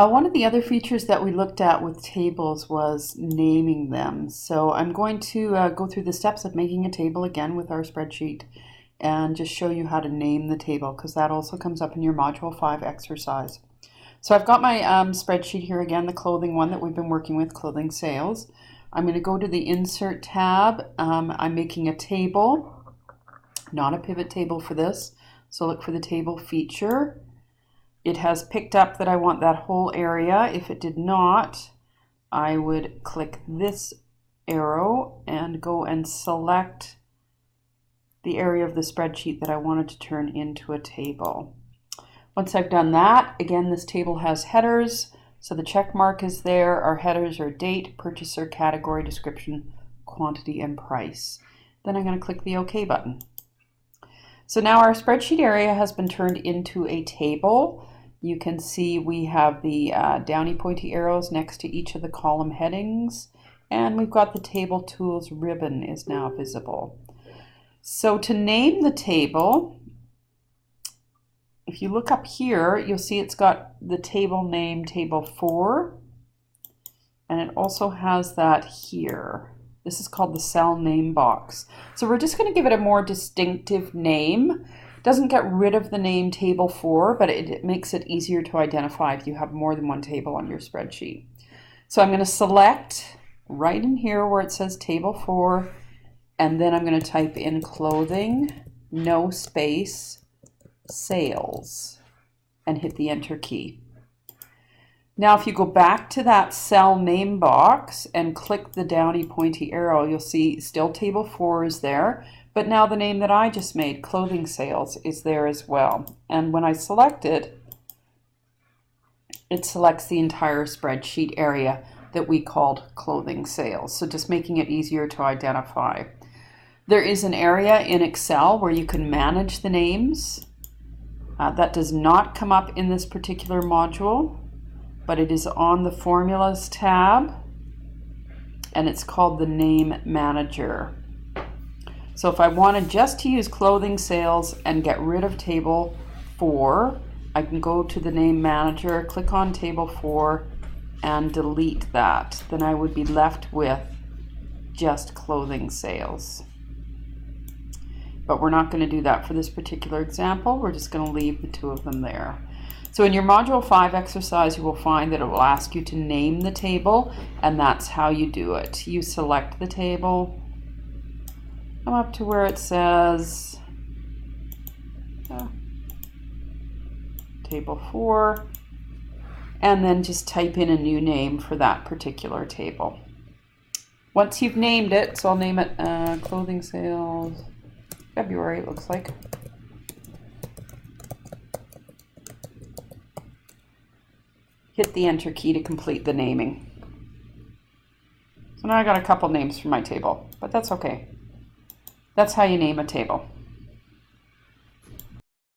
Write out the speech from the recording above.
One of the other features that we looked at with tables was naming them. So I'm going to go through the steps of making a table again with our spreadsheet and just show you how to name the table, because that also comes up in your Module 5 exercise. So I've got my spreadsheet here again, the clothing one that we've been working with, clothing sales. I'm going to go to the Insert tab. I'm making a table, not a pivot table for this. So look for the table feature. It has picked up that I want that whole area. If it did not, I would click this arrow and go and select the area of the spreadsheet that I wanted to turn into a table. Once I've done that, again, this table has headers. So the check mark is there. Our headers are date, purchaser, category, description, quantity, and price. Then I'm going to click the OK button. So now our spreadsheet area has been turned into a table. You can see we have the downy pointy arrows next to each of the column headings, and we've got the Table Tools ribbon is now visible. So to name the table, if you look up here, you'll see it's got the table name Table 4, and it also has that here. This is called the cell name box. So we're just going to give it a more distinctive name. Doesn't get rid of the name Table 4, but it makes it easier to identify if you have more than one table on your spreadsheet. So I'm going to select right in here where it says Table 4, and then I'm going to type in clothing, no space, sales, and hit the Enter key. Now if you go back to that cell name box and click the downy pointy arrow, you'll see still Table 4 is there. But now the name that I just made, clothing sales, is there as well. And when I select it, it selects the entire spreadsheet area that we called clothing sales. So just making it easier to identify. There is an area in Excel where you can manage the names. That does not come up in this particular module, but it is on the Formulas tab, and it's called the Name Manager. So if I wanted just to use clothing sales and get rid of Table 4, I can go to the Name Manager, click on Table 4, and delete that. Then I would be left with just clothing sales. But we're not going to do that for this particular example. We're just going to leave the two of them there. So in your Module 5 exercise, you will find that it will ask you to name the table, and that's how you do it. You select the table, come up to where it says Table 4, and then just type in a new name for that particular table. Once you've named it, so I'll name it Clothing Sales February, it looks like. Hit the Enter key to complete the naming. So now I got a couple names for my table, but that's okay. That's how you name a table.